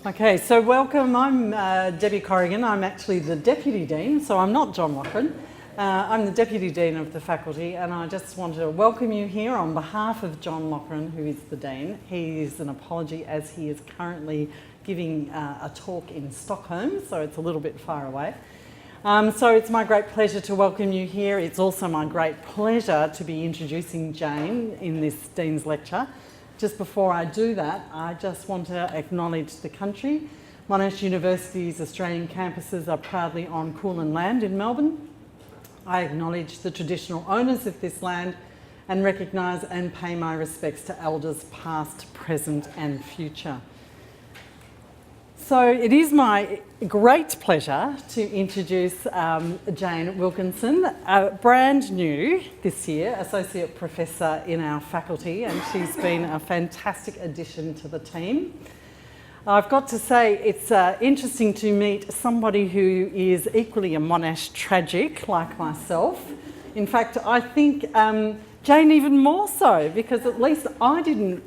Okay, so welcome. I'm Debbie Corrigan. I'm actually the Deputy Dean, so I'm not John Lochran. I'm the Deputy Dean of the faculty, and I just want to welcome you here on behalf of John Lochran, who is the Dean. He is an apology as he is currently giving a talk in Stockholm, so it's a little bit far away. So it's my great pleasure to welcome you here. It's also my great pleasure to be introducing Jane in this Dean's lecture. Just before I do that, I just want to acknowledge the country. Monash University's Australian campuses are proudly on Kulin land in Melbourne. I acknowledge the traditional owners of this land and recognise and pay my respects to elders past, present and future. So it is my great pleasure to introduce Jane Wilkinson, brand new this year, Associate Professor in our faculty, and she's been a fantastic addition to the team. I've got to say it's interesting to meet somebody who is equally a Monash tragic like myself. In fact, I think Jane even more so, because at least I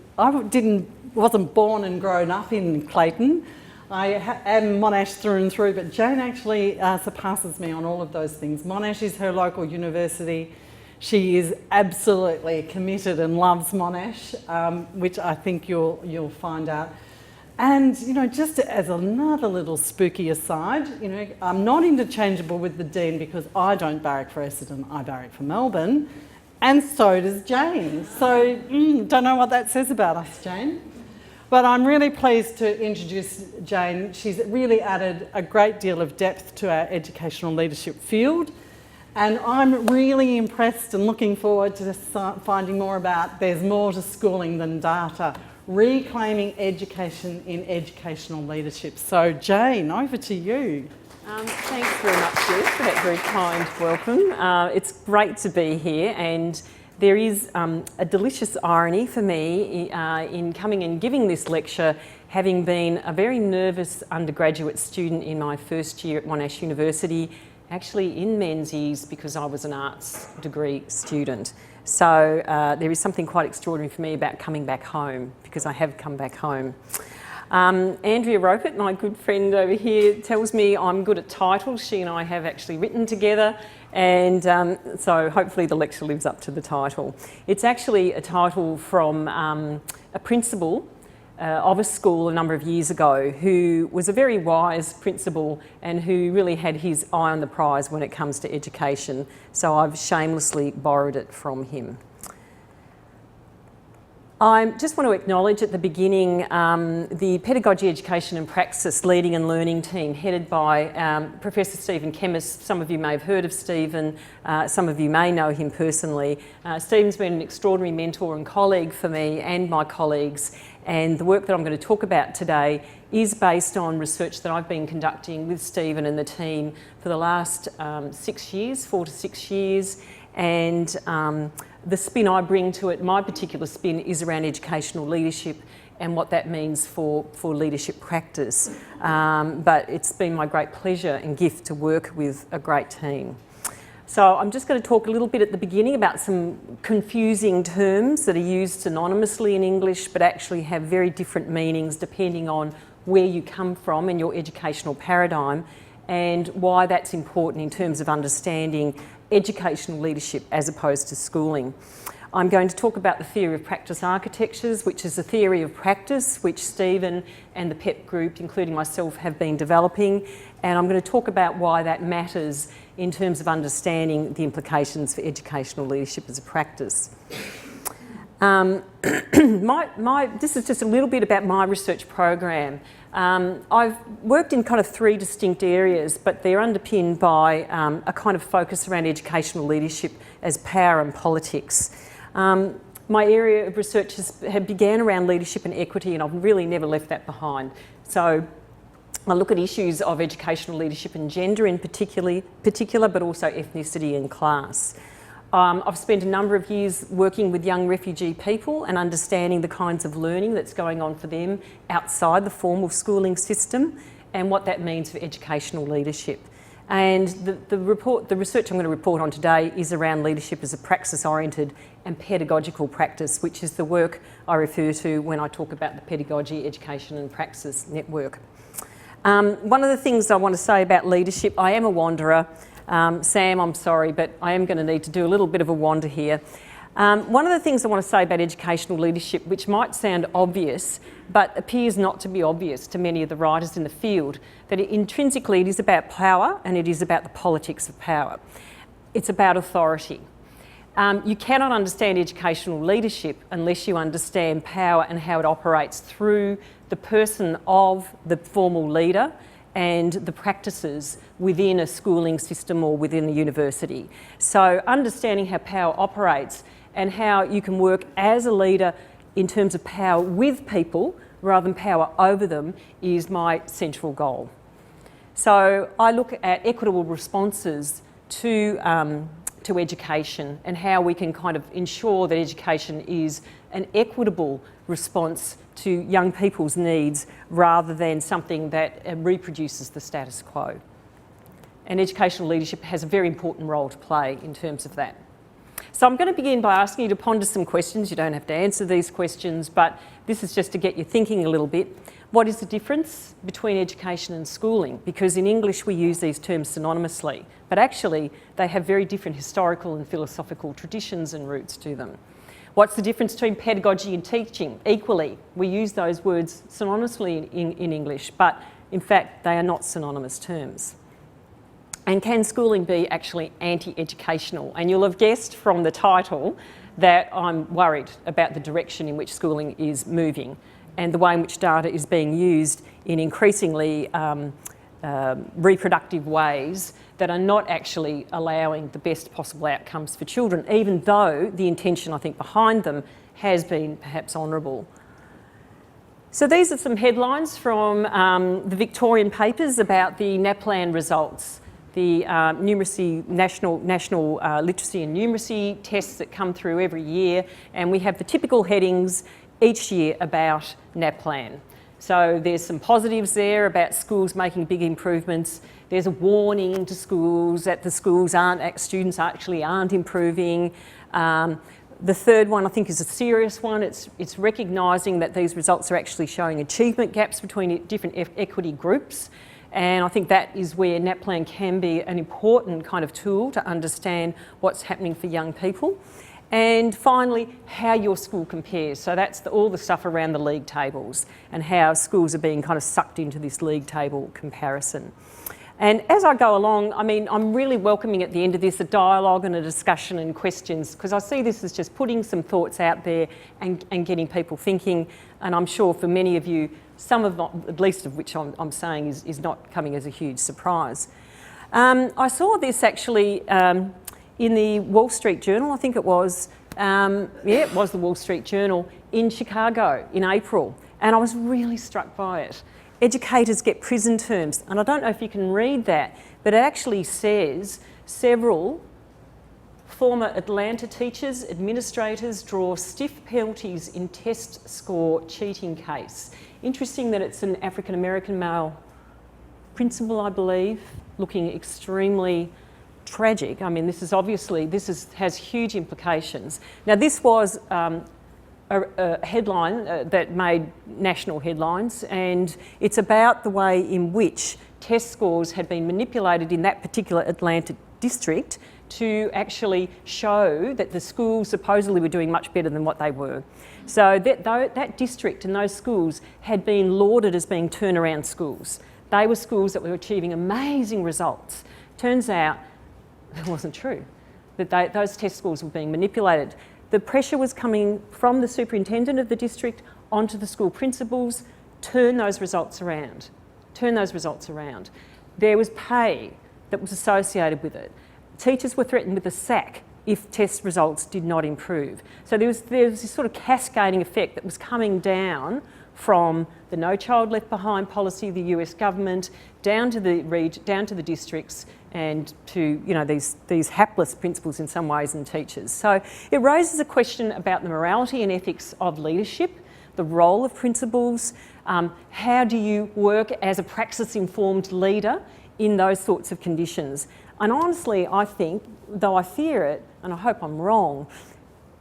wasn't born and grown up in Clayton. I am Monash through and through, but Jane actually surpasses me on all of those things. Monash is her local university. She is absolutely committed and loves Monash, which I think you'll find out. And, you know, just as another little spooky aside, you know, I'm not interchangeable with the Dean because I don't barrack for Essendon, I barrack for Melbourne, and so does Jane. So, don't know what that says about us, Jane. But I'm really pleased to introduce Jane. She's really added a great deal of depth to our educational leadership field. And I'm really impressed and looking forward to finding more about there's more to schooling than data, reclaiming education in educational leadership. So Jane, over to you. Thanks very much, Jess, for that very kind welcome. It's great to be here, and there is a delicious irony for me in coming and giving this lecture, having been a very nervous undergraduate student in my first year at Monash University, actually in Menzies because I was an arts degree student. So there is something quite extraordinary for me about coming back home, because I have come back home. Andrea Ropert, my good friend over here, tells me I'm good at titles. She and I have actually written together, and so hopefully the lecture lives up to the title. It's actually a title from a principal of a school a number of years ago who was a very wise principal and who really had his eye on the prize when it comes to education. So I've shamelessly borrowed it from him. I just want to acknowledge at the beginning the Pedagogy, Education and Practice Leading and Learning team headed by Professor Stephen Kemmis. Some of you may have heard of Stephen, some of you may know him personally. Stephen's been an extraordinary mentor and colleague for me and my colleagues, and the work that I'm going to talk about today is based on research that I've been conducting with Stephen and the team for the last 6 years, 4 to 6 years, and the spin I bring to it, my particular spin, is around educational leadership and what that means for leadership practice. But it's been my great pleasure and gift to work with a great team. So I'm just going to talk a little bit at the beginning about some confusing terms that are used synonymously in English but actually have very different meanings depending on where you come from in your educational paradigm, and why that's important in terms of understanding educational leadership as opposed to schooling. I'm going to talk about the theory of practice architectures, which is a theory of practice which Stephen and the PEP group, including myself, have been developing, and I'm going to talk about why that matters in terms of understanding the implications for educational leadership as a practice. This is just a little bit about my research program. I've worked in kind of 3 distinct areas, but they're underpinned by a kind of focus around educational leadership as power and politics. My area of research began around leadership and equity, and I've really never left that behind. So I look at issues of educational leadership and gender in particular, but also ethnicity and class. I've spent a number of years working with young refugee people and understanding the kinds of learning that's going on for them outside the formal schooling system and what that means for educational leadership. And the research I'm going to report on today is around leadership as a praxis-oriented and pedagogical practice, which is the work I refer to when I talk about the Pedagogy, Education and Praxis Network. One of the things I want to say about leadership, I am a wanderer. Sam, I'm sorry, but I am going to need to do a little bit of a wander here. One of the things I want to say about educational leadership, which might sound obvious, but appears not to be obvious to many of the writers in the field, that intrinsically it is about power and it is about the politics of power. It's about authority. You cannot understand educational leadership unless you understand power and how it operates through the person of the formal leader and the practices within a schooling system or within a university. So understanding how power operates and how you can work as a leader in terms of power with people rather than power over them is my central goal. So I look at equitable responses to education and how we can kind of ensure that education is an equitable response to young people's needs rather than something that reproduces the status quo. And educational leadership has a very important role to play in terms of that. So I'm going to begin by asking you to ponder some questions. You don't have to answer these questions, but this is just to get you thinking a little bit. What is the difference between education and schooling? Because in English we use these terms synonymously, but actually they have very different historical and philosophical traditions and roots to them. What's the difference between pedagogy and teaching? Equally, we use those words synonymously in English, but in fact they are not synonymous terms. And can schooling be actually anti-educational? And you'll have guessed from the title that I'm worried about the direction in which schooling is moving and the way in which data is being used in increasingly reproductive ways that are not actually allowing the best possible outcomes for children, even though the intention, I think, behind them has been perhaps honourable. So these are some headlines from the Victorian papers about the NAPLAN results, the numeracy, national literacy and numeracy tests that come through every year, and we have the typical headings each year about NAPLAN. So there's some positives there about schools making big improvements. There's a warning to schools that the students actually aren't improving. The third one I think is a serious one. It's recognising that these results are actually showing achievement gaps between different equity groups. And I think that is where NAPLAN can be an important kind of tool to understand what's happening for young people. And finally, how your school compares. So that's all the stuff around the league tables and how schools are being kind of sucked into this league table comparison. And as I go along, I mean, I'm really welcoming at the end of this a dialogue and a discussion and questions, because I see this as just putting some thoughts out there and getting people thinking. And I'm sure for many of you, some of not, at least of which I'm saying is not coming as a huge surprise. I saw this actually in the Wall Street Journal, I think it was. It was the Wall Street Journal in Chicago in April. And I was really struck by it. Educators get prison terms. And I don't know if you can read that, but it actually says several former Atlanta teachers, administrators draw stiff penalties in test score cheating case. Interesting that it's an African-American male principal, I believe, looking extremely tragic. I mean, this has huge implications. Now, this was a headline that made national headlines, and it's about the way in which test scores had been manipulated in that particular Atlanta district to actually show that the schools supposedly were doing much better than what they were. So that district and those schools had been lauded as being turnaround schools. They were schools that were achieving amazing results. Turns out it wasn't true, that those test scores were being manipulated. The pressure was coming from the superintendent of the district onto the school principals, turn those results around. There was pay that was associated with it. Teachers were threatened with a sack if test results did not improve. So there was this sort of cascading effect that was coming down from the No Child Left Behind policy of the US government down to the districts and to these hapless principals in some ways and teachers. So it raises a question about the morality and ethics of leadership, the role of principals, how do you work as a praxis-informed leader in those sorts of conditions. And honestly, I think, though I fear it, and I hope I'm wrong,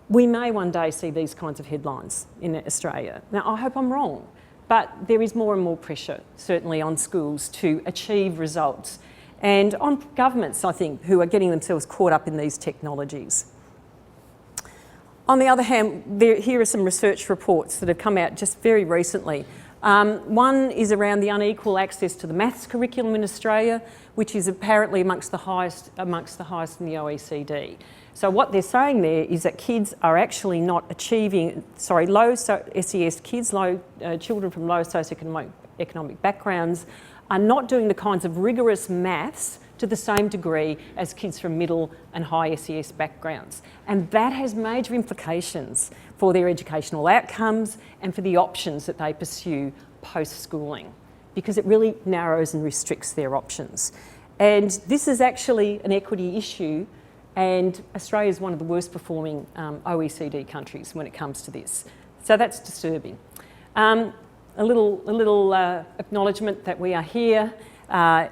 we may one day see these kinds of headlines in Australia. Now, I hope I'm wrong, but there is more and more pressure, certainly on schools, to achieve results, and on governments, I think, who are getting themselves caught up in these technologies. On the other hand, here are some research reports that have come out just very recently. One is around the unequal access to the maths curriculum in Australia, which is apparently amongst the highest in the OECD. So what they're saying there is that kids are actually not achieving, low SES kids, children from low socioeconomic backgrounds, are not doing the kinds of rigorous maths to the same degree as kids from middle and high SES backgrounds. And that has major implications for their educational outcomes and for the options that they pursue post-schooling, because it really narrows and restricts their options. And this is actually an equity issue, and Australia is one of the worst performing OECD countries when it comes to this. So that's disturbing. A little acknowledgement that we are here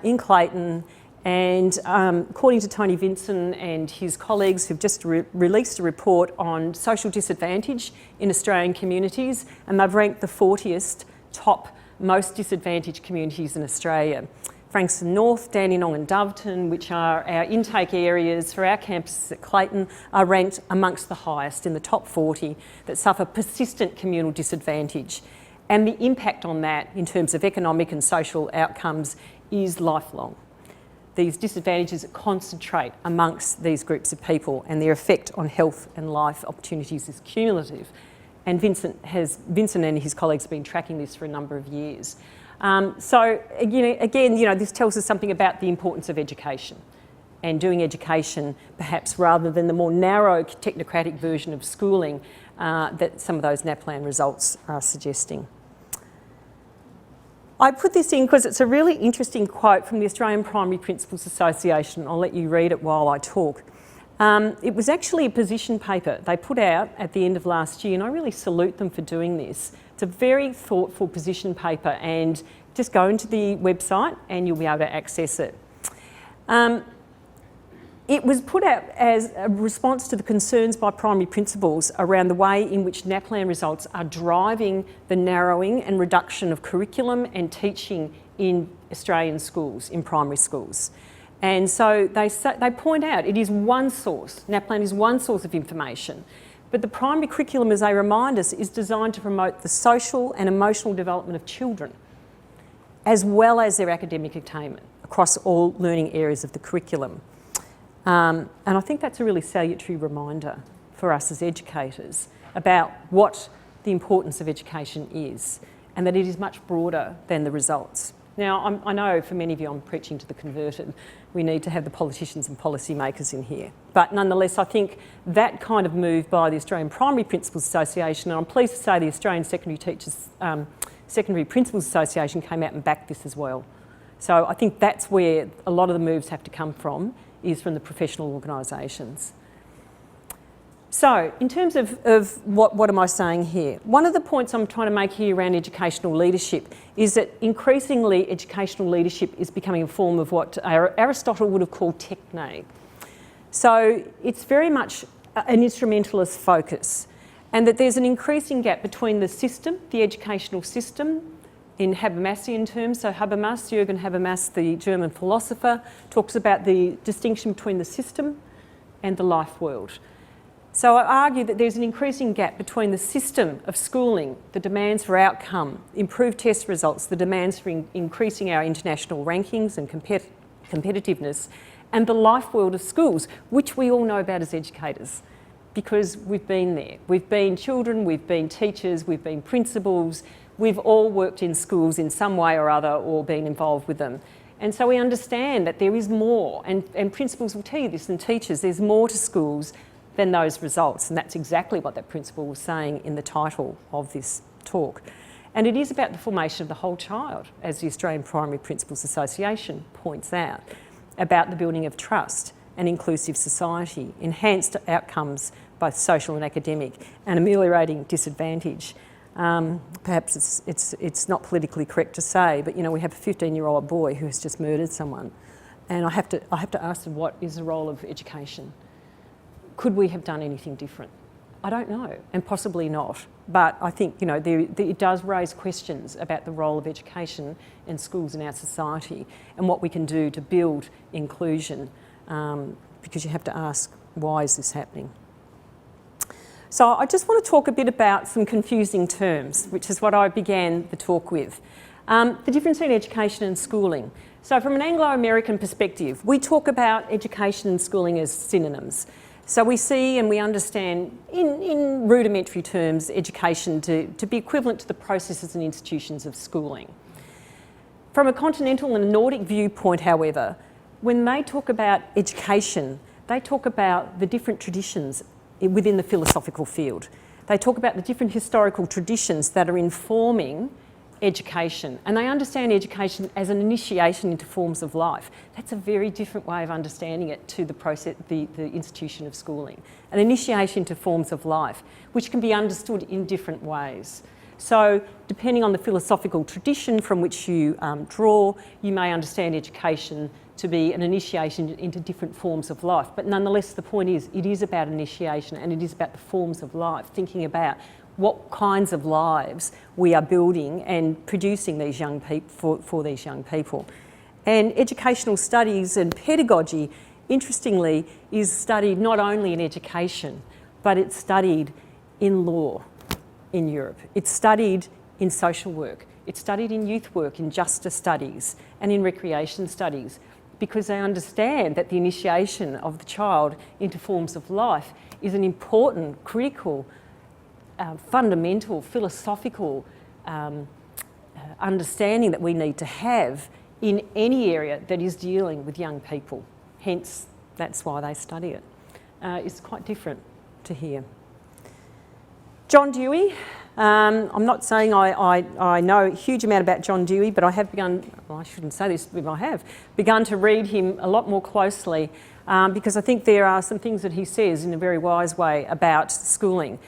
in Clayton, and according to Tony Vinson and his colleagues who've just released a report on social disadvantage in Australian communities, and they've ranked the 40th top most disadvantaged communities in Australia. Frankston North, Dandenong and Doveton, which are our intake areas for our campuses at Clayton, are ranked amongst the highest in the top 40 that suffer persistent communal disadvantage. And the impact on that in terms of economic and social outcomes is lifelong. These disadvantages concentrate amongst these groups of people, and their effect on health and life opportunities is cumulative. And Vincent and his colleagues have been tracking this for a number of years. So again, this tells us something about the importance of education, and doing education perhaps rather than the more narrow technocratic version of schooling that some of those NAPLAN results are suggesting. I put this in because it's a really interesting quote from the Australian Primary Principals Association. I'll let you read it while I talk. It was actually a position paper they put out at the end of last year, and I really salute them for doing this. It's a very thoughtful position paper, and just go into the website and you'll be able to access it. It was put out as a response to the concerns by primary principals around the way in which NAPLAN results are driving the narrowing and reduction of curriculum and teaching in Australian schools, in primary schools. And so they point out it is one source, NAPLAN is one source of information, but the primary curriculum, as they remind us, is designed to promote the social and emotional development of children, as well as their academic attainment across all learning areas of the curriculum. And I think that's a really salutary reminder for us as educators about what the importance of education is, and that it is much broader than the results. Now, I know for many of you I'm preaching to the converted. We need to have the politicians and policymakers in here. But nonetheless, I think that kind of move by the Australian Primary Principals Association, and I'm pleased to say the Australian Secondary Principals Association came out and backed this as well. So I think that's where a lot of the moves have to come from, is from the professional organisations. So, in terms of what am I saying here? One of the points I'm trying to make here around educational leadership is that increasingly educational leadership is becoming a form of what Aristotle would have called techne. So it's very much an instrumentalist focus, and that there's an increasing gap between the system, the educational system, in Habermasian terms. So Habermas, Jürgen Habermas, the German philosopher, talks about the distinction between the system and the life world. So I argue that there's an increasing gap between the system of schooling, the demands for outcome, improved test results, the demands for increasing our international rankings and competitiveness, and the life world of schools, which we all know about as educators, because we've been there. We've been children, we've been teachers, we've been principals, we've all worked in schools in some way or other or been involved with them. And so we understand that there is more, and principals will tell you this, and teachers, there's more to schools than those results. And that's exactly what that principal was saying in the title of this talk. And it is about the formation of the whole child, as the Australian Primary Principals Association points out, about the building of trust and inclusive society, enhanced outcomes, both social and academic, and ameliorating disadvantage. Perhaps it's not politically correct to say, but we have a 15-year-old boy who has just murdered someone, and I have to ask them, what is the role of education? Could we have done anything different? I don't know, and possibly not. But I think it does raise questions about the role of education in schools in our society and what we can do to build inclusion, because you have to ask, why is this happening? So I just want to talk a bit about some confusing terms, which is what I began the talk with. The difference between education and schooling. So from an Anglo-American perspective, we talk about education and schooling as synonyms. So we see and we understand in rudimentary terms education to be equivalent to the processes and institutions of schooling. From a continental and Nordic viewpoint, however, when they talk about education, they talk about the different traditions within the philosophical field. They talk about the different historical traditions that are informing education, and they understand education as an initiation into forms of life. That's a very different way of understanding it to the process, the institution of schooling. An initiation into forms of life, which can be understood in different ways. So depending on the philosophical tradition from which you draw, you may understand education to be an initiation into different forms of life. But nonetheless, the point is, it is about initiation and it is about the forms of life, thinking about what kinds of lives we are building and producing these young people for these young people. And educational studies and pedagogy, interestingly, is studied not only in education, but it's studied in law in Europe. It's studied in social work. It's studied in youth work, in justice studies, and in recreation studies, because they understand that the initiation of the child into forms of life is an important, critical, fundamental, philosophical understanding that we need to have in any area that is dealing with young people. Hence, that's why they study it. It's quite different to here. John Dewey. I'm not saying I know a huge amount about John Dewey, but I have begun, well, I shouldn't say this, but I have begun to read him a lot more closely because I think there are some things that he says in a very wise way about schooling.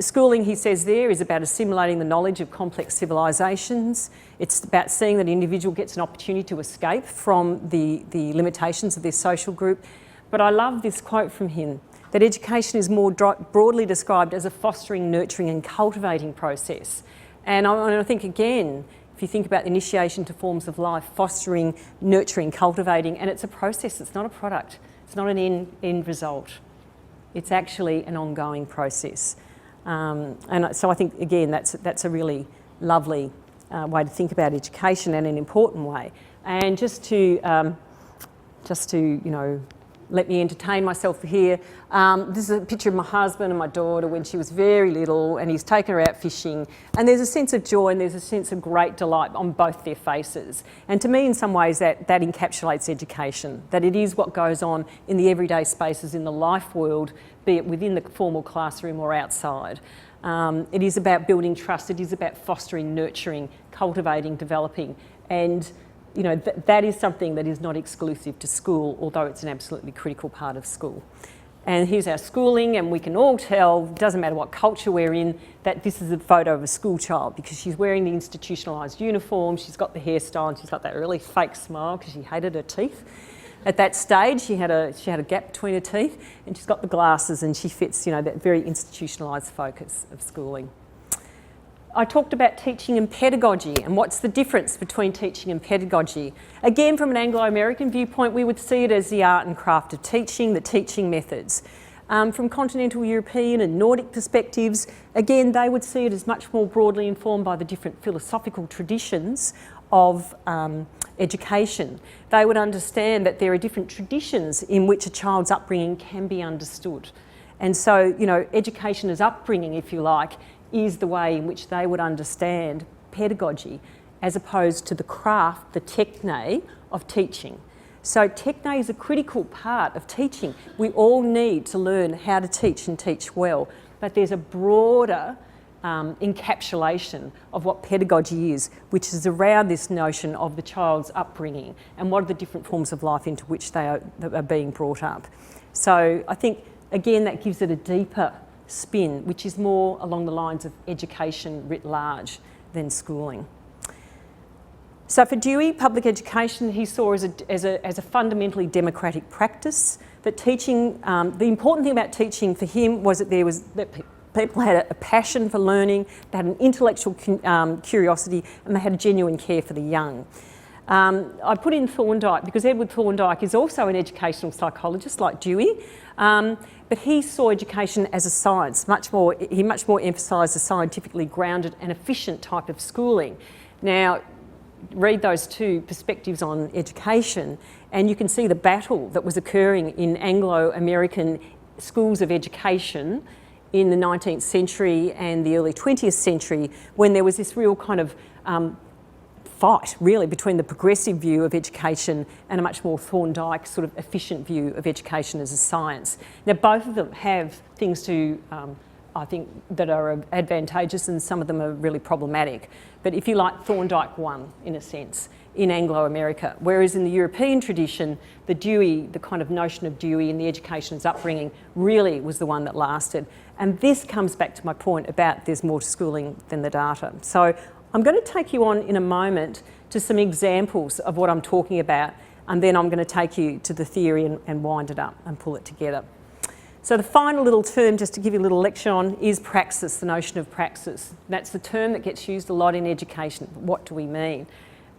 Schooling, he says there, is about assimilating the knowledge of complex civilisations. It's about seeing that an individual gets an opportunity to escape from the limitations of their social group. But I love this quote from him, that education is more broadly described as a fostering, nurturing and cultivating process. And I think, again, if you think about the initiation to forms of life, fostering, nurturing, cultivating, and it's a process, it's not a product, it's not an end result. It's actually an ongoing process. And so I think, again, that's a really lovely way to think about education, and an important way. And just to let me entertain myself here. This is a picture of my husband and my daughter when she was very little, and he's taken her out fishing. And there's a sense of joy and there's a sense of great delight on both their faces. And to me, in some ways, that encapsulates education, that it is what goes on in the everyday spaces in the life world, be it within the formal classroom or outside. It is about building trust. It is about fostering, nurturing, cultivating, developing. And that is something that is not exclusive to school, although it's an absolutely critical part of school. And here's our schooling, and we can all tell, doesn't matter what culture we're in, that this is a photo of a school child, because she's wearing the institutionalised uniform, she's got the hairstyle, and she's got that really fake smile because she hated her teeth. At that stage, she had a gap between her teeth, and she's got the glasses, and she fits, that very institutionalised focus of schooling. I talked about teaching and pedagogy, and what's the difference between teaching and pedagogy. Again, from an Anglo-American viewpoint, we would see it as the art and craft of teaching, the teaching methods. From continental European and Nordic perspectives, again, they would see it as much more broadly informed by the different philosophical traditions of education. They would understand that there are different traditions in which a child's upbringing can be understood. And so, education as upbringing, if you like, is the way in which they would understand pedagogy, as opposed to the craft, the techne of teaching. So techne is a critical part of teaching. We all need to learn how to teach and teach well, but there's a broader encapsulation of what pedagogy is, which is around this notion of the child's upbringing and what are the different forms of life into which they are being brought up. So I think, again, that gives it a deeper spin, which is more along the lines of education writ large than schooling. So for Dewey, public education he saw as a fundamentally democratic practice. That teaching, the important thing about teaching for him was that people had a passion for learning, they had an intellectual curiosity, and they had a genuine care for the young. I put in Thorndike because Edward Thorndike is also an educational psychologist like Dewey, but he saw education as a science. He much more emphasised a scientifically grounded and efficient type of schooling. Now, read those two perspectives on education and you can see the battle that was occurring in Anglo-American schools of education in the 19th century and the early 20th century, when there was this real kind of fight really between the progressive view of education and a much more Thorndike sort of efficient view of education as a science. Now both of them have things to I think that are advantageous and some of them are really problematic. But if you like, Thorndike won in a sense in Anglo-America, whereas in the European tradition, the kind of notion of Dewey and the education's upbringing really was the one that lasted. And this comes back to my point about there's more to schooling than the data. So I'm going to take you on in a moment to some examples of what I'm talking about, and then I'm going to take you to the theory and wind it up and pull it together. So the final little term, just to give you a little lecture on, is praxis, the notion of praxis. That's the term that gets used a lot in education. What do we mean?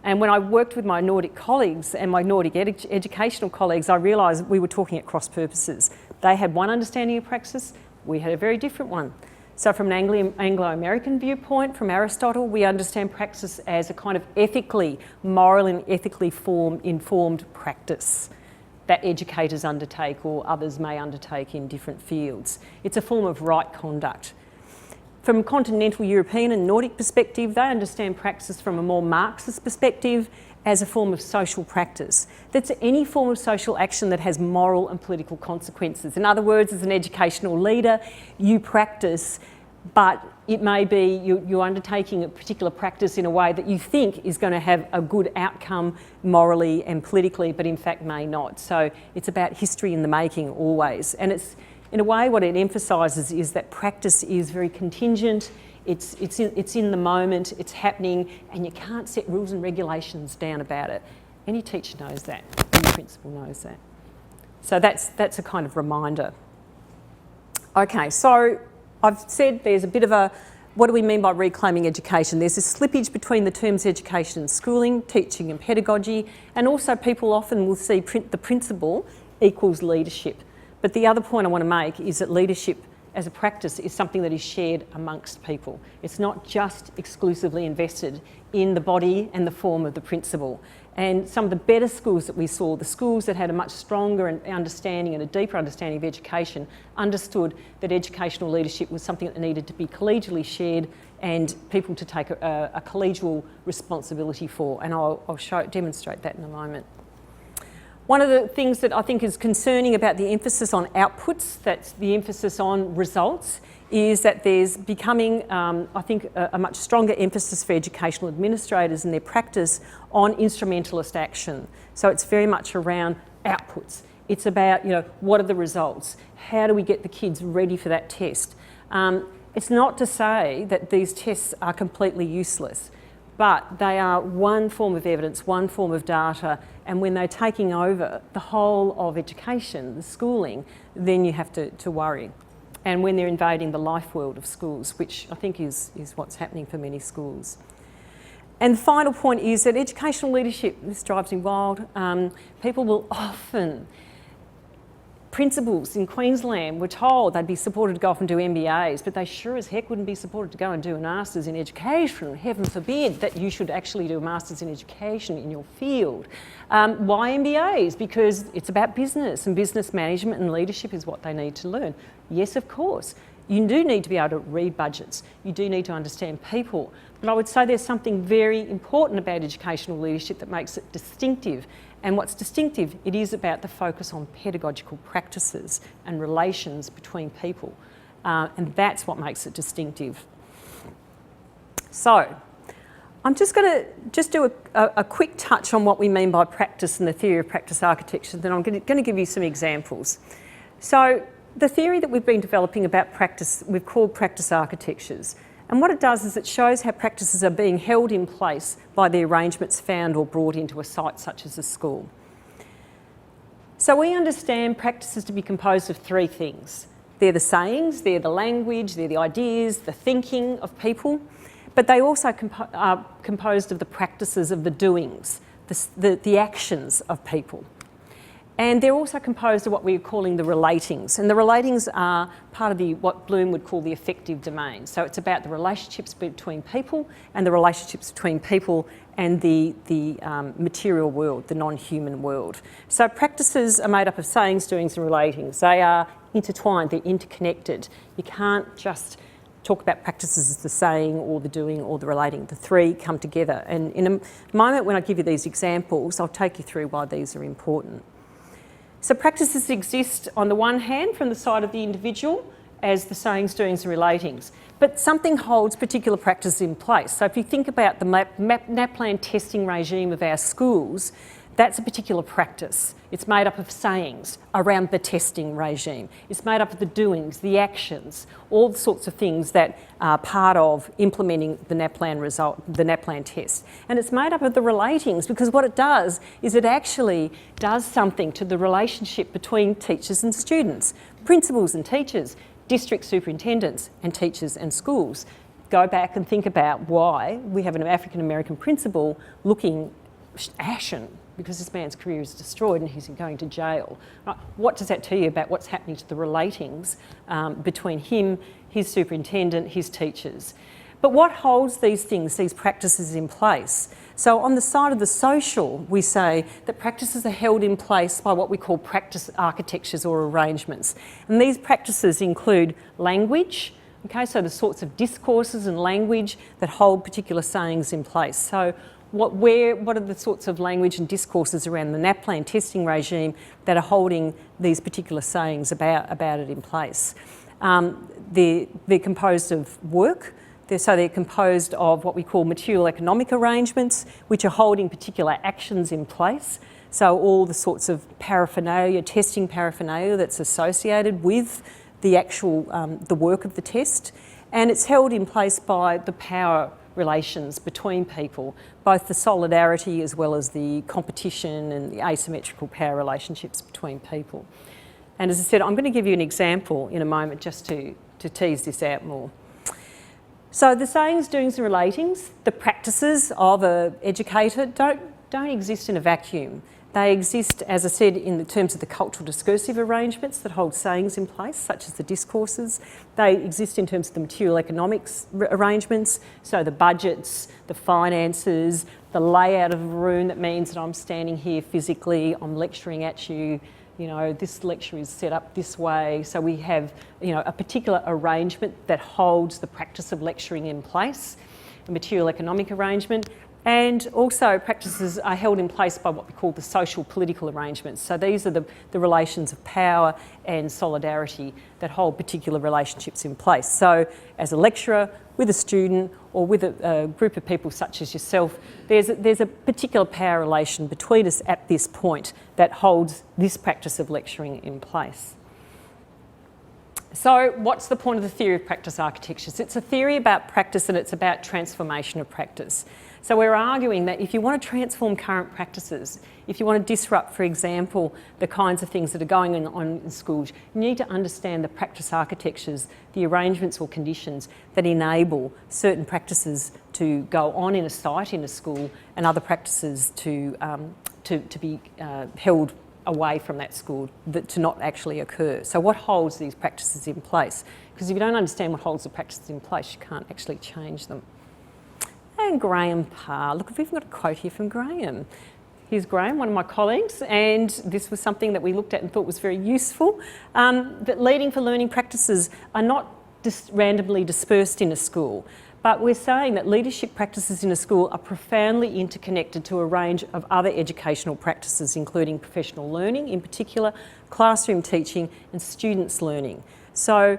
And when I worked with my Nordic colleagues and my Nordic educational colleagues, I realised we were talking at cross purposes. They had one understanding of praxis, we had a very different one. So from an Anglo-American viewpoint, from Aristotle, we understand praxis as a kind of ethically, moral and ethically informed practice that educators undertake or others may undertake in different fields. It's a form of right conduct. From a continental European and Nordic perspective, they understand praxis from a more Marxist perspective as a form of social practice. That's any form of social action that has moral and political consequences. In other words, as an educational leader, you practice, but it may be you're undertaking a particular practice in a way that you think is going to have a good outcome morally and politically, but in fact may not. So it's about history in the making always. And it's, in a way, what it emphasises is that practice is very contingent, it's in the moment, it's happening, and you can't set rules and regulations down about it. Any teacher knows that, any principal knows that. So that's a kind of reminder. Okay, so I've said there's a bit of a, what do we mean by reclaiming education? There's a slippage between the terms education and schooling, teaching and pedagogy, and also people often will see the principle equals leadership. But the other point I want to make is that leadership as a practice is something that is shared amongst people. It's not just exclusively invested in the body and the form of the principle. And some of the better schools that we saw, the schools that had a much stronger understanding and a deeper understanding of education, understood that educational leadership was something that needed to be collegially shared and people to take a collegial responsibility for. And I'll demonstrate that in a moment. One of the things that I think is concerning about the emphasis on outputs, that's the emphasis on results, is that there's becoming, I think, a much stronger emphasis for educational administrators in their practice on instrumentalist action. So it's very much around outputs. It's about, what are the results? How do we get the kids ready for that test? It's not to say that these tests are completely useless, but they are one form of evidence, one form of data, and when they're taking over the whole of education, the schooling, then you have to worry. And when they're invading the life world of schools, which I think is what's happening for many schools. And the final point is that educational leadership, this drives me wild, people will often, principals in Queensland were told they'd be supported to go off and do MBAs, but they sure as heck wouldn't be supported to go and do a Masters in Education. Heaven forbid that you should actually do a Masters in Education in your field. Why MBAs? Because it's about business, and business management and leadership is what they need to learn. Yes, of course. You do need to be able to read budgets. You do need to understand people. But I would say there's something very important about educational leadership that makes it distinctive. And what's distinctive, it is about the focus on pedagogical practices and relations between people. And that's what makes it distinctive. So, I'm just going to do a quick touch on what we mean by practice and the theory of practice architecture, then I'm going to give you some examples. So, the theory that we've been developing about practice, we've called practice architectures. And what it does is it shows how practices are being held in place by the arrangements found or brought into a site such as a school. So we understand practices to be composed of three things. They're the sayings, they're the language, they're the ideas, the thinking of people, but they also are composed of the practices of the doings, the actions of people. And they're also composed of what we're calling the relatings. And the relatings are part of what Bloom would call the affective domain. So it's about the relationships between people and the relationships between people and the material world, the non-human world. So practices are made up of sayings, doings and relatings. They are intertwined, they're interconnected. You can't just talk about practices as the saying or the doing or the relating. The three come together. And in a moment when I give you these examples, I'll take you through why these are important. So practices exist on the one hand from the side of the individual as the sayings, doings and relatings, but something holds particular practices in place. So if you think about the NAPLAN testing regime of our schools, that's a particular practice. It's made up of sayings around the testing regime. It's made up of the doings, the actions, all the sorts of things that are part of implementing the NAPLAN result, the NAPLAN test. And it's made up of the relatings because what it does is it actually does something to the relationship between teachers and students, principals and teachers, district superintendents and teachers and schools. Go back and think about why we have an African American principal looking ashen because this man's career is destroyed and he's going to jail. Right? What does that tell you about what's happening to the relatings between him, his superintendent, his teachers? But what holds these things, these practices in place? So on the side of the social, we say that practices are held in place by what we call practice architectures or arrangements. And these practices include language, okay, so the sorts of discourses and language that hold particular sayings in place. So what are the sorts of language and discourses around the NAPLAN testing regime that are holding these particular sayings about it in place? They're composed of work. They're composed of what we call material economic arrangements, which are holding particular actions in place. So all the sorts of paraphernalia, testing paraphernalia that's associated with the actual, the work of the test. And it's held in place by the power relations between people, both the solidarity as well as the competition and the asymmetrical power relationships between people. And as I said, I'm going to give you an example in a moment just to tease this out more. So the sayings, doings and relatings, the practices of an educator don't exist in a vacuum. They exist, as I said, in the terms of the cultural discursive arrangements that hold sayings in place, such as the discourses. They exist in terms of the material economics arrangements, so the budgets, the finances, the layout of a room that means that I'm standing here physically, I'm lecturing at you, you know, this lecture is set up this way. So we have, you know, a particular arrangement that holds the practice of lecturing in place, a material economic arrangement. And also practices are held in place by what we call the social political arrangements. So these are the relations of power and solidarity that hold particular relationships in place. So as a lecturer, with a student or with a group of people such as yourself, there's a particular power relation between us at this point that holds this practice of lecturing in place. So what's the point of the theory of practice architectures? It's a theory about practice and it's about transformation of practice. So we're arguing that if you want to transform current practices, if you want to disrupt, for example, the kinds of things that are going on in schools, you need to understand the practice architectures, the arrangements or conditions that enable certain practices to go on in a site, in a school, and other practices to be held away from that school, to not actually occur. So what holds these practices in place? Because if you don't understand what holds the practices in place, you can't actually change them. And Graham Parr, look, we've got a quote here from Graham. Here's Graham, one of my colleagues, and this was something that we looked at and thought was very useful, that leading for learning practices are not just randomly dispersed in a school, but we're saying that leadership practices in a school are profoundly interconnected to a range of other educational practices, including professional learning, in particular, classroom teaching and students' learning. So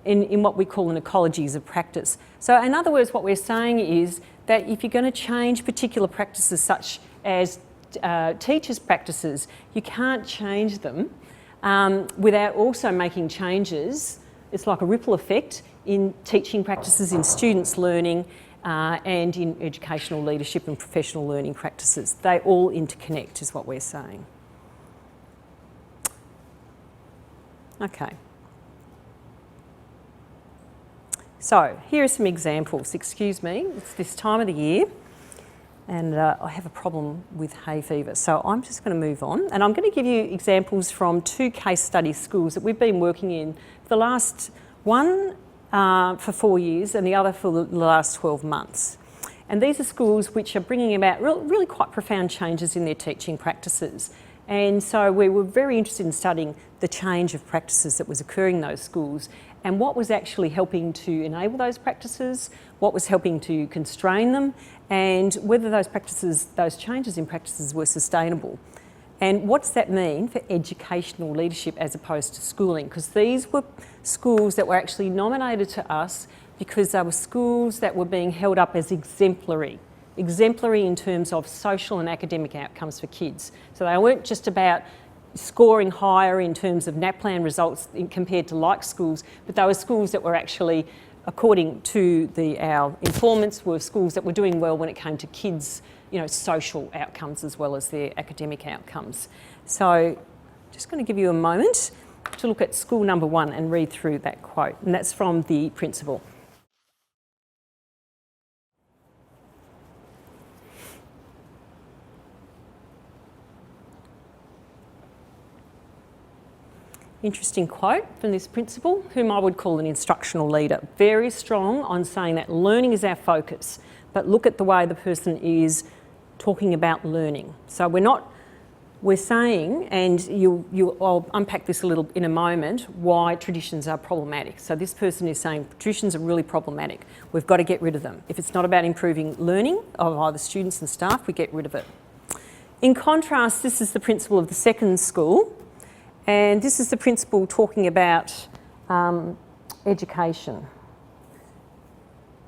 in what we call an ecologies of practice. So in other words, what we're saying is that if you're going to change particular practices such as teachers' practices, you can't change them without also making changes. It's like a ripple effect in teaching practices, in students' learning, and in educational leadership and professional learning practices. They all interconnect, is what we're saying. Okay. So here are some examples. Excuse me, it's this time of the year and I have a problem with hay fever. So I'm just going to move on and I'm going to give you examples from 2 case study schools that we've been working in for the last one for 4 years and the other for the last 12 months. And these are schools which are bringing about really quite profound changes in their teaching practices. And so we were very interested in studying the change of practices that was occurring in those schools and what was actually helping to enable those practices, what was helping to constrain them, and whether those practices, those changes in practices were sustainable. And what does that mean for educational leadership as opposed to schooling? Because these were schools that were actually nominated to us because they were schools that were being held up as exemplary in terms of social and academic outcomes for kids. So they weren't just about scoring higher in terms of NAPLAN results compared to like schools, but they were schools that were actually, according to our informants, were schools that were doing well when it came to kids' social outcomes as well as their academic outcomes. So just going to give you a moment to look at school number 1 and read through that quote, and that's from the principal. Interesting quote from this principal, whom I would call an instructional leader. Very strong on saying that learning is our focus, but look at the way the person is talking about learning. So we're saying, and I'll unpack this a little in a moment, why traditions are problematic. So this person is saying traditions are really problematic. We've got to get rid of them. If it's not about improving learning of either students and staff, we get rid of it. In contrast, this is the principal of the second school, and this is the principal talking about education.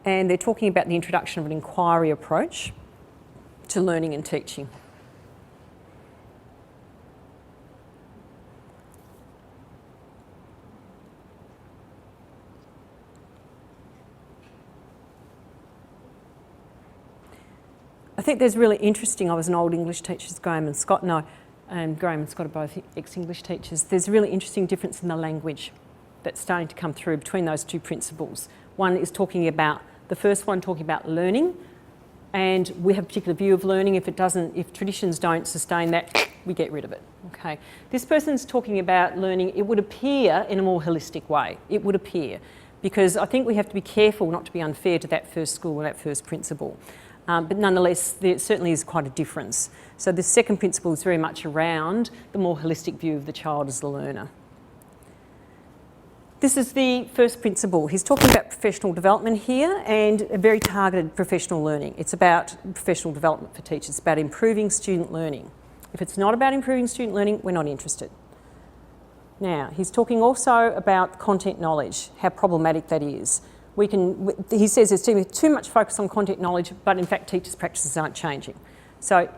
And they're talking about the introduction of an inquiry approach to learning and teaching. I think there's really interesting, I was an old English teacher, Graham and Scott, and Graham and Scott are both ex-English teachers. There's a really interesting difference in the language that's starting to come through between those 2 principles. One is talking about, the first one talking about learning, and we have a particular view of learning. If traditions don't sustain that, we get rid of it. Okay. This person's talking about learning, it would appear in a more holistic way. It would appear, because I think we have to be careful not to be unfair to that first school or that first principal. But nonetheless, there certainly is quite a difference. So the second principle is very much around the more holistic view of the child as the learner. This is the first principle. He's talking about professional development here and a very targeted professional learning. It's about professional development for teachers. It's about improving student learning. If it's not about improving student learning, we're not interested. Now, he's talking also about content knowledge, how problematic that is. He says there's too much focus on content knowledge, but in fact teachers' practices aren't changing. So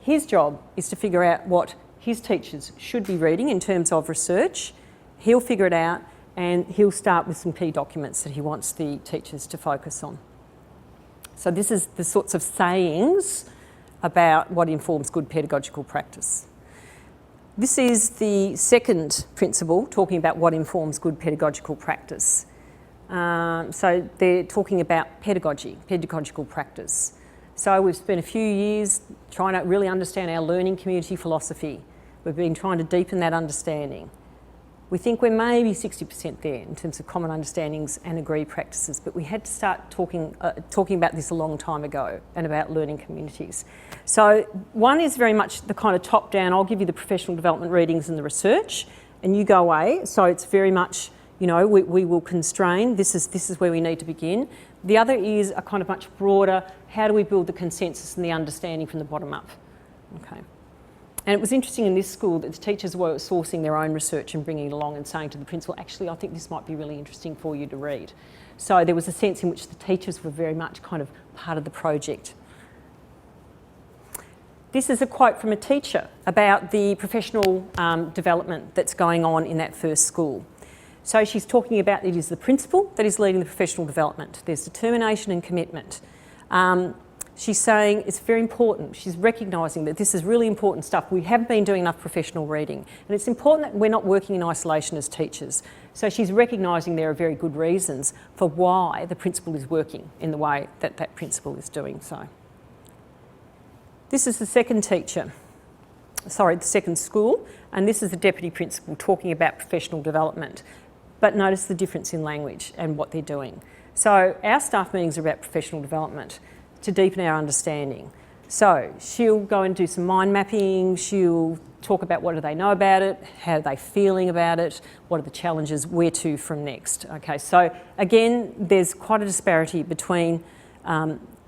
his job is to figure out what his teachers should be reading in terms of research. He'll figure it out and he'll start with some key documents that he wants the teachers to focus on. So this is the sorts of sayings about what informs good pedagogical practice. This is the second principle, talking about what informs good pedagogical practice. So they're talking about pedagogy, pedagogical practice. So we've spent a few years trying to really understand our learning community philosophy. We've been trying to deepen that understanding. We think we're maybe 60% there in terms of common understandings and agreed practices, but we had to start talking about this a long time ago and about learning communities. So one is very much the kind of top-down, I'll give you the professional development readings and the research, and you go away. So it's very much, we will constrain, this is where we need to begin. The other is a kind of much broader, how do we build the consensus and the understanding from the bottom up? Okay. And it was interesting in this school that the teachers were sourcing their own research and bringing it along and saying to the principal, actually, I think this might be really interesting for you to read. So there was a sense in which the teachers were very much kind of part of the project. This is a quote from a teacher about the professional development that's going on in that first school. So she's talking about it is the principal that is leading the professional development. There's determination and commitment. She's saying it's very important. She's recognising that this is really important stuff. We haven't been doing enough professional reading, and it's important that we're not working in isolation as teachers. So she's recognising there are very good reasons for why the principal is working in the way that that principal is doing so. This is the second teacher, the second school, and this is the deputy principal talking about professional development. But notice the difference in language and what they're doing. So our staff meetings are about professional development to deepen our understanding. So she'll go and do some mind mapping, she'll talk about what do they know about it, how are they feeling about it, what are the challenges, where to from next. Okay, so again, there's quite a disparity between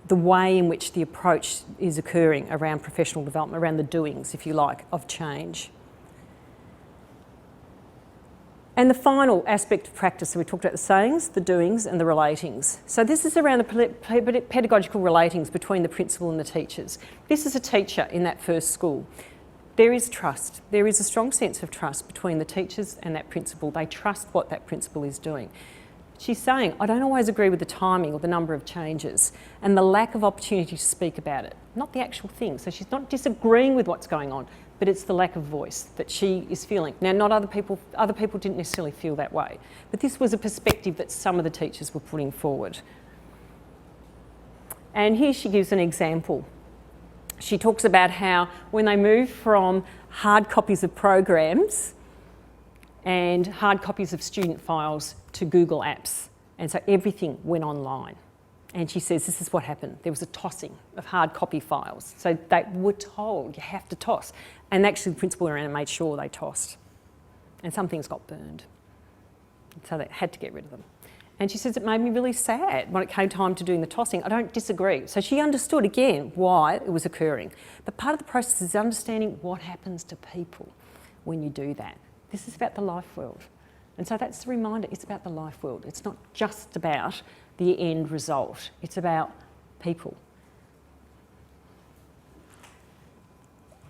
the way in which the approach is occurring around professional development, around the doings, if you like, of change. And the final aspect of practice, so we talked about the sayings, the doings and the relatings. So this is around the pedagogical relatings between the principal and the teachers. This is a teacher in that first school. There is trust. There is a strong sense of trust between the teachers and that principal. They trust what that principal is doing. She's saying, I don't always agree with the timing or the number of changes and the lack of opportunity to speak about it, not the actual thing. So she's not disagreeing with what's going on, but it's the lack of voice that she is feeling. Now, not other people didn't necessarily feel that way, but this was a perspective that some of the teachers were putting forward. And here she gives an example. She talks about how when they moved from hard copies of programs and hard copies of student files to Google Apps, and so everything went online. And she says this is what happened. There was a tossing of hard copy files. So they were told you have to toss. And actually the principal around and made sure they tossed. And some things got burned. So they had to get rid of them. And she says it made me really sad when it came time to doing the tossing. I don't disagree. So she understood again why it was occurring. But part of the process is understanding what happens to people when you do that. This is about the life world. And so that's the reminder, it's about the life world. It's not just about the end result. It's about people.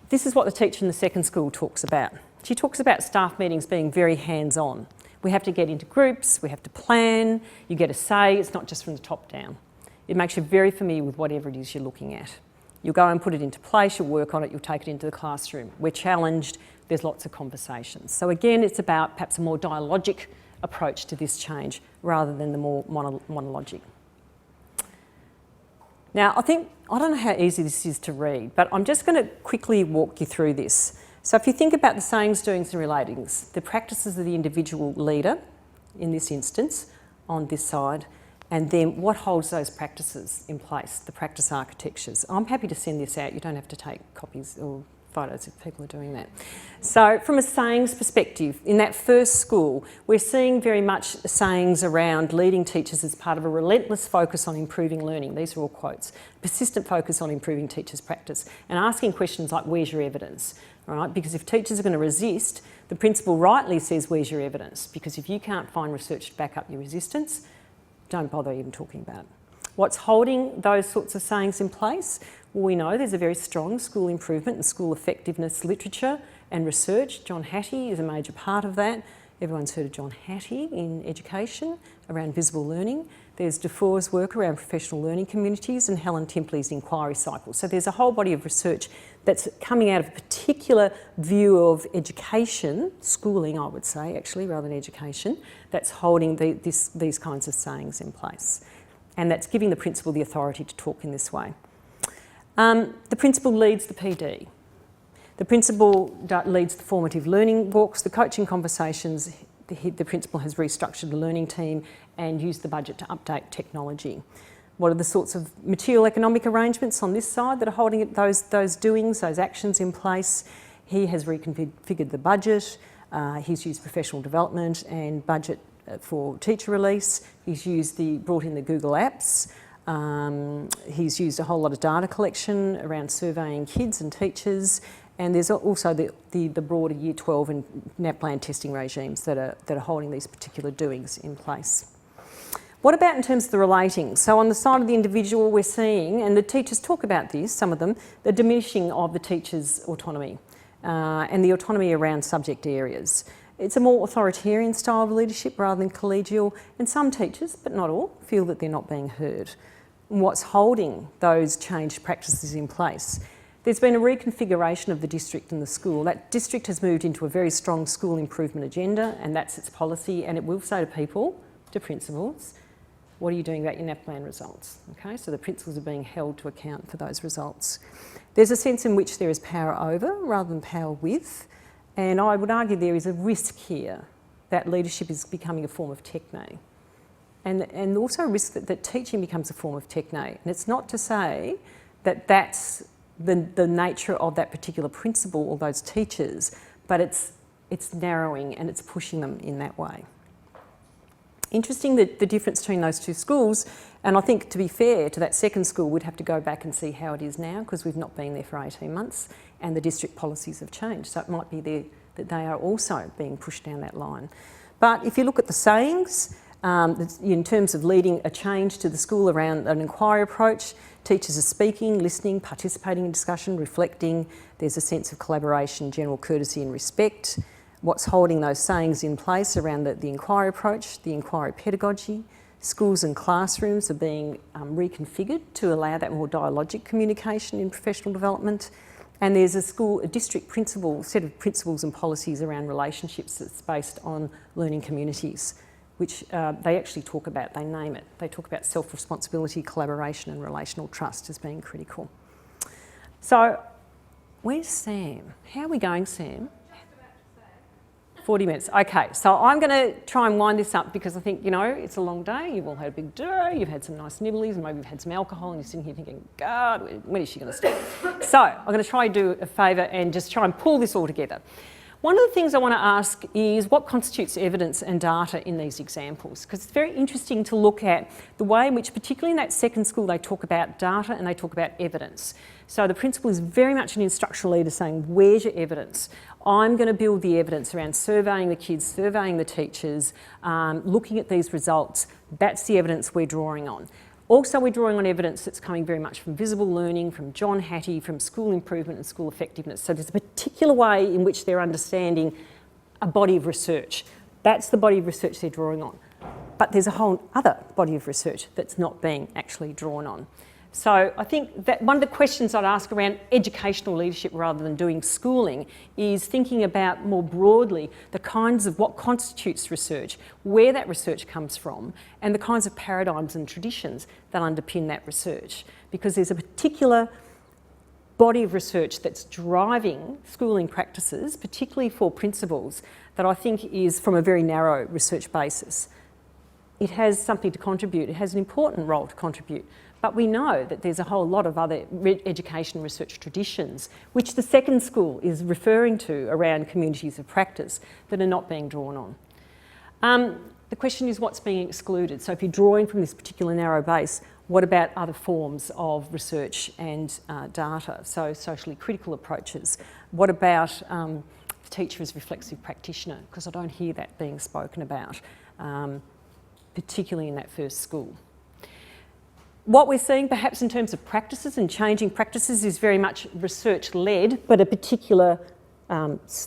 This is what the teacher in the second school talks about. She talks about staff meetings being very hands-on. We have to get into groups, we have to plan, you get a say, it's not just from the top down. It makes you very familiar with whatever it is you're looking at. You'll go and put it into place, you'll work on it, you'll take it into the classroom. We're challenged, there's lots of conversations. So again, it's about perhaps a more dialogic approach to this change rather than the more monologic. Now, I don't know how easy this is to read, but I'm just going to quickly walk you through this. So if you think about the sayings, doings and relatings, the practices of the individual leader, in this instance, on this side, and then what holds those practices in place, the practice architectures. I'm happy to send this out. You don't have to take copies or photos if people are doing that. So from a sayings perspective, in that first school, we're seeing very much sayings around leading teachers as part of a relentless focus on improving learning. These are all quotes. Persistent focus on improving teachers' practice and asking questions like, where's your evidence? All right? Because if teachers are going to resist, the principal rightly says, where's your evidence? Because if you can't find research to back up your resistance, don't bother even talking about it. What's holding those sorts of sayings in place? Well, we know there's a very strong school improvement and school effectiveness literature and research. John Hattie is a major part of that. Everyone's heard of John Hattie in education around visible learning. There's Dufour's work around professional learning communities and Helen Timpley's inquiry cycle. So there's a whole body of research that's coming out of a particular view of education, schooling I would say actually rather than education, that's holding these kinds of sayings in place. And that's giving the principal the authority to talk in this way. The principal leads the PD. The principal leads the formative learning walks, the coaching conversations. The principal has restructured the learning team and used the budget to update technology. What are the sorts of material economic arrangements on this side that are holding those doings, those actions in place? He has reconfigured the budget. He's used professional development and budget for teacher release. He's brought in the Google Apps. He's used a whole lot of data collection around surveying kids and teachers, and there's also the broader Year 12 and NAPLAN testing regimes that are holding these particular doings in place. What about in terms of the relating? So on the side of the individual, we're seeing, and the teachers talk about this, some of them, the diminishing of the teacher's autonomy and the autonomy around subject areas. It's a more authoritarian style of leadership rather than collegial, and some teachers, but not all, feel that they're not being heard. And what's holding those changed practices in place? There's been a reconfiguration of the district and the school. That district has moved into a very strong school improvement agenda, and that's its policy, and it will say to people, to principals, what are you doing about your NAPLAN results? Okay, so the principals are being held to account for those results. There's a sense in which there is power over rather than power with, and I would argue there is a risk here that leadership is becoming a form of techne. And also a risk that teaching becomes a form of techne. And it's not to say that that's the nature of that particular principal or those teachers, but it's narrowing and it's pushing them in that way. Interesting the difference between those two schools, and I think to be fair to that second school we'd have to go back and see how it is now because we've not been there for 18 months and the district policies have changed, so it might be there that they are also being pushed down that line. But if you look at the sayings, in terms of leading a change to the school around an inquiry approach, teachers are speaking, listening, participating in discussion, reflecting, there's a sense of collaboration, general courtesy and respect. What's holding those sayings in place around the inquiry approach, the inquiry pedagogy. Schools and classrooms are being reconfigured to allow that more dialogic communication in professional development. And there's a district set of principles and policies around relationships that's based on learning communities, which they actually talk about, they name it. They talk about self-responsibility, collaboration and relational trust as being critical. So, where's Sam? How are we going, Sam? 40 minutes. Okay, so I'm going to try and wind this up because I think, you know, it's a long day. You've all had a big day. You've had some nice nibblies and maybe you've had some alcohol and you're sitting here thinking, God, when is she going to stop? So I'm going to try and do a favour and just try and pull this all together. One of the things I want to ask is what constitutes evidence and data in these examples? Because it's very interesting to look at the way in which, particularly in that second school, they talk about data and they talk about evidence. So the principal is very much an instructional leader saying, where's your evidence? I'm going to build the evidence around surveying the kids, surveying the teachers, looking at these results. That's the evidence we're drawing on. Also, we're drawing on evidence that's coming very much from visible learning, from John Hattie, from school improvement and school effectiveness. So there's a particular way in which they're understanding a body of research. That's the body of research they're drawing on. But there's a whole other body of research that's not being actually drawn on. So I think that one of the questions I'd ask around educational leadership rather than doing schooling is thinking about more broadly the kinds of what constitutes research, where that research comes from, and the kinds of paradigms and traditions that underpin that research. Because there's a particular body of research that's driving schooling practices, particularly for principals, that I think is from a very narrow research basis. It has something to contribute, it has an important role to contribute. But we know that there's a whole lot of other education research traditions, which the second school is referring to around communities of practice, that are not being drawn on. The question is what's being excluded. So if you're drawing from this particular narrow base, what about other forms of research and data? So socially critical approaches. What about the teacher as reflexive practitioner? Because I don't hear that being spoken about, particularly in that first school. What we're seeing perhaps in terms of practices and changing practices is very much research-led, but a particular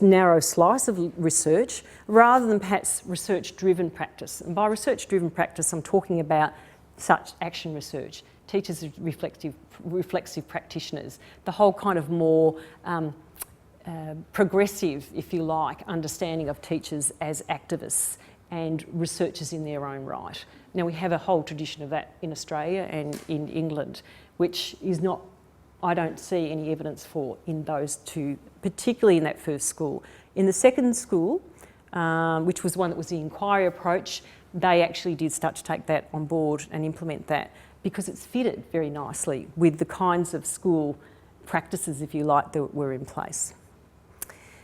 narrow slice of research, rather than perhaps research-driven practice. And by research-driven practice, I'm talking about such action research, teachers as reflexive practitioners, the whole kind of more progressive, if you like, understanding of teachers as activists and researchers in their own right. Now, we have a whole tradition of that in Australia and in England, which is not, I don't see any evidence for in those two, particularly in that first school. In the second school, which was one that was the inquiry approach, they actually did start to take that on board and implement that because it's fitted very nicely with the kinds of school practices, if you like, that were in place.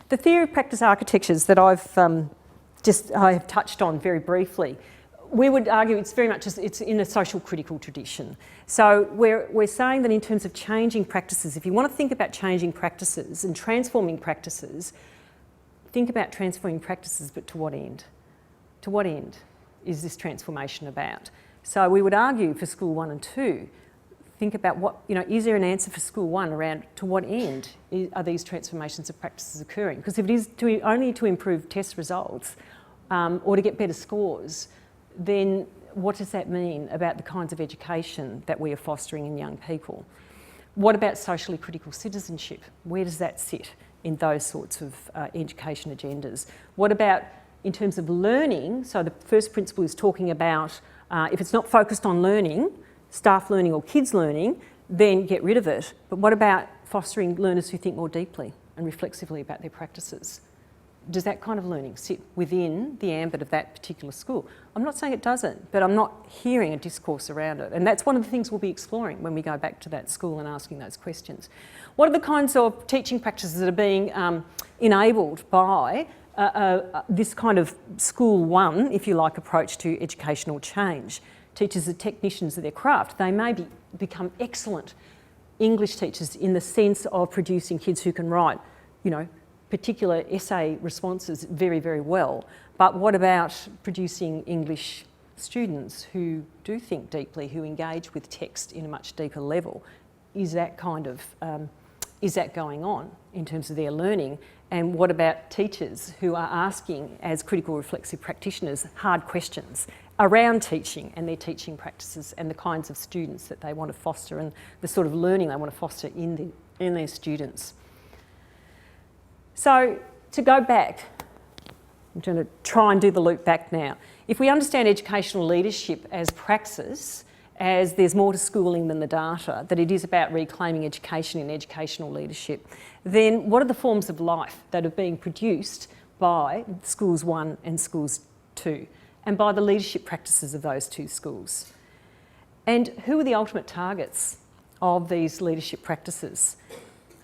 The theory of practice architectures that I have touched on very briefly, we would argue it's very much it's in a social critical tradition. So we're saying that in terms of changing practices, if you want to think about changing practices and transforming practices, think about transforming practices, but to what end? To what end is this transformation about? So we would argue for school 1 and 2, think about what, is there an answer for school 1 around to what end are these transformations of practices occurring? Because if it is only to improve test results or to get better scores, then what does that mean about the kinds of education that we are fostering in young people? What about socially critical citizenship? Where does that sit in those sorts of education agendas? What about in terms of learning? So the first principle is talking about if it's not focused on learning, staff learning or kids learning, then get rid of it. But what about fostering learners who think more deeply and reflexively about their practices? Does that kind of learning sit within the ambit of that particular school? I'm not saying it doesn't, but I'm not hearing a discourse around it. And that's one of the things we'll be exploring when we go back to that school and asking those questions. What are the kinds of teaching practices that are being enabled by this kind of school 1, if you like, approach to educational change? Teachers are technicians of their craft. They may become excellent English teachers in the sense of producing kids who can write, particular essay responses very, very well. But what about producing English students who do think deeply, who engage with text in a much deeper level? Is that going on in terms of their learning? And what about teachers who are asking, as critical reflexive practitioners, hard questions around teaching and their teaching practices and the kinds of students that they want to foster and the sort of learning they want to foster in their students? So to go back, I'm going to try and do the loop back now. If we understand educational leadership as praxis, as there's more to schooling than the data, that it is about reclaiming education in educational leadership, then what are the forms of life that are being produced by schools 1 and schools 2, and by the leadership practices of those 2 schools? And who are the ultimate targets of these leadership practices?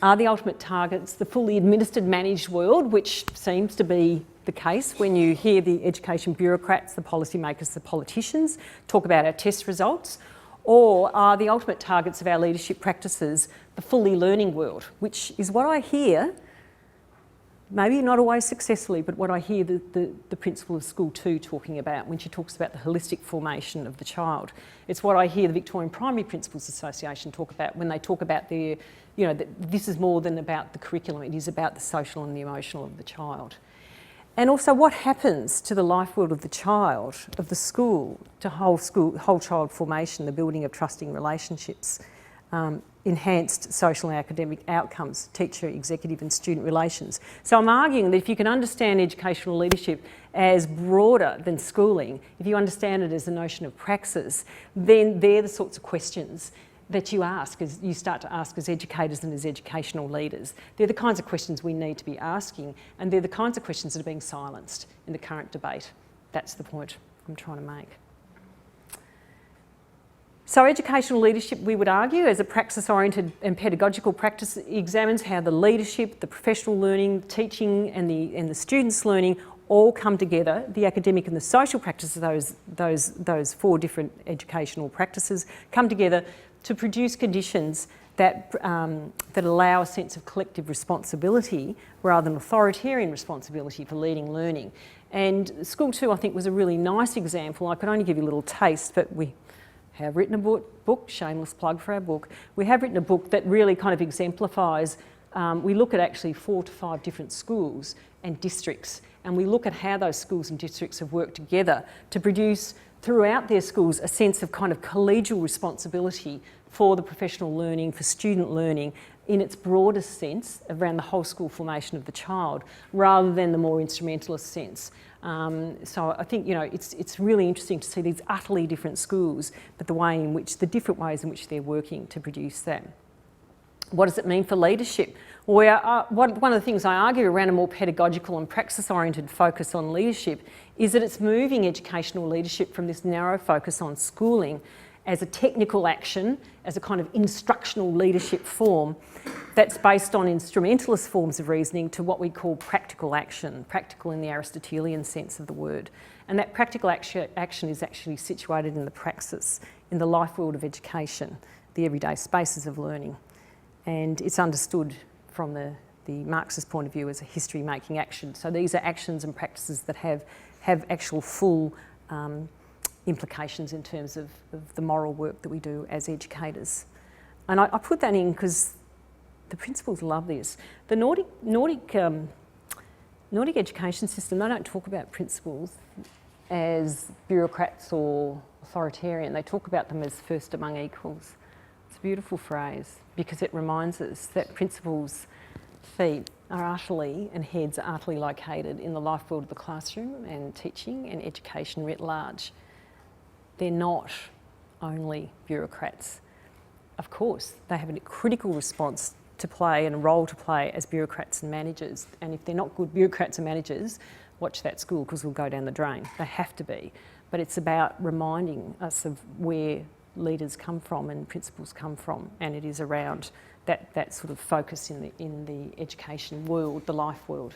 Are the ultimate targets the fully administered, managed world, which seems to be the case when you hear the education bureaucrats, the policymakers, the politicians talk about our test results? Or are the ultimate targets of our leadership practices the fully learning world, which is what I hear, maybe not always successfully, but what I hear the principal of School 2 talking about when she talks about the holistic formation of the child. It's what I hear the Victorian Primary Principals Association talk about when they talk about their, that this is more than about the curriculum, it is about the social and the emotional of the child. And also what happens to the life world of the child, of the school, to whole child formation, the building of trusting relationships, enhanced social and academic outcomes, teacher, executive and student relations. So I'm arguing that if you can understand educational leadership as broader than schooling, if you understand it as a notion of praxis, then they're the sorts of questions that you ask, as you start to ask as educators and as educational leaders. They're the kinds of questions we need to be asking, and they're the kinds of questions that are being silenced in the current debate. That's the point I'm trying to make. So educational leadership, we would argue, as a praxis-oriented and pedagogical practice, examines how the leadership, the professional learning, teaching and the students' learning all come together, the academic and the social practices, those 4 different educational practices, come together to produce conditions that allow a sense of collective responsibility rather than authoritarian responsibility for leading learning. And School 2, I think, was a really nice example. I could only give you a little taste, but we have written a book, shameless plug for our book. We have written a book that really kind of exemplifies, we look at actually 4 to 5 different schools and districts, and we look at how those schools and districts have worked together to produce throughout their schools a sense of kind of collegial responsibility for the professional learning, for student learning, in its broadest sense around the whole school formation of the child, rather than the more instrumentalist sense. So I think, it's really interesting to see these utterly different schools, but the different ways in which they're working to produce that. What does it mean for leadership? Well, one of the things I argue around a more pedagogical and praxis-oriented focus on leadership is that it's moving educational leadership from this narrow focus on schooling as a technical action, as a kind of instructional leadership form that's based on instrumentalist forms of reasoning, to what we call practical action, practical in the Aristotelian sense of the word. And that practical action is actually situated in the praxis, in the life world of education, the everyday spaces of learning. And it's understood from the Marxist point of view as a history-making action. So these are actions and practices that have actual full implications in terms of the moral work that we do as educators. And I put that in because the principals love this. The Nordic education system, they don't talk about principals as bureaucrats or authoritarian. They talk about them as first among equals. It's a beautiful phrase because it reminds us that principals' feet are utterly and heads are utterly located in the life world of the classroom and teaching and education writ large. They're not only bureaucrats. Of course, they have a critical response to play and a role to play as bureaucrats and managers. And if they're not good bureaucrats and managers, watch that school because we'll go down the drain. They have to be. But it's about reminding us of where leaders come from and principals come from, and it is around that sort of focus in the education world, the life world.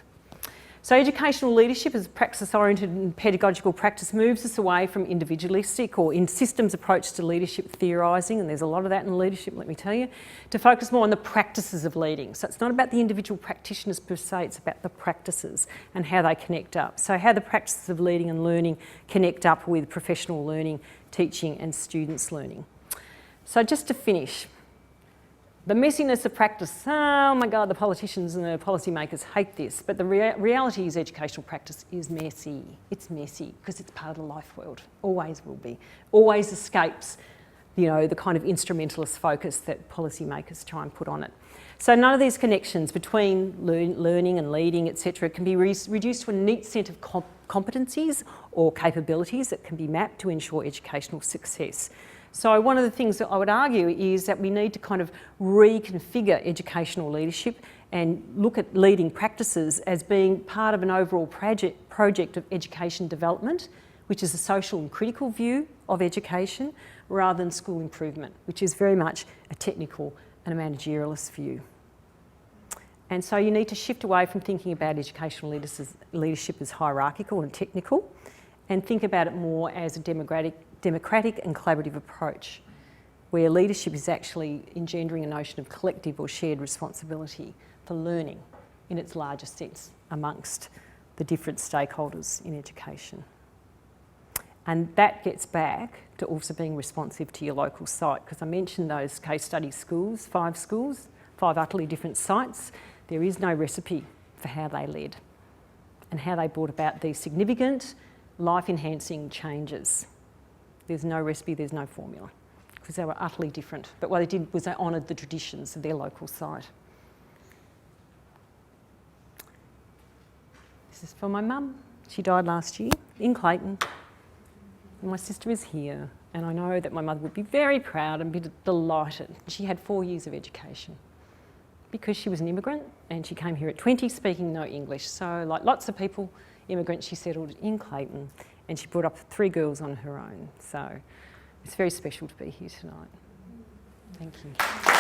So educational leadership as praxis-oriented and pedagogical practice moves us away from individualistic or in systems approach to leadership theorising, and there's a lot of that in leadership, let me tell you, to focus more on the practices of leading. So it's not about the individual practitioners per se, it's about the practices and how they connect up. So how the practices of leading and learning connect up with professional learning, teaching and students' learning. So just to finish, the messiness of practice, oh my God, the politicians and the policymakers hate this, but the reality is educational practice is messy. It's messy because it's part of the life world, always will be. Always escapes, the kind of instrumentalist focus that policymakers try and put on it. So none of these connections between learning and leading, etc., can be reduced to a neat set of competencies or capabilities that can be mapped to ensure educational success. So one of the things that I would argue is that we need to kind of reconfigure educational leadership and look at leading practices as being part of an overall project of education development, which is a social and critical view of education, rather than school improvement, which is very much a technical and a managerialist view. And so you need to shift away from thinking about educational leadership as hierarchical and technical, and think about it more as a democratic and collaborative approach, where leadership is actually engendering a notion of collective or shared responsibility for learning in its larger sense amongst the different stakeholders in education. And that gets back to also being responsive to your local site, because I mentioned those case study schools, 5 utterly different sites. There is no recipe for how they led and how they brought about these significant life-enhancing changes. There's no recipe, there's no formula, because they were utterly different. But what they did was they honoured the traditions of their local site. This is for my mum. She died last year in Clayton. And my sister is here, and I know that my mother would be very proud and be delighted. She had 4 years of education because she was an immigrant and she came here at 20 speaking no English. So like lots of people, immigrants, she settled in Clayton. And she brought up 3 girls on her own. So it's very special to be here tonight. Thank you.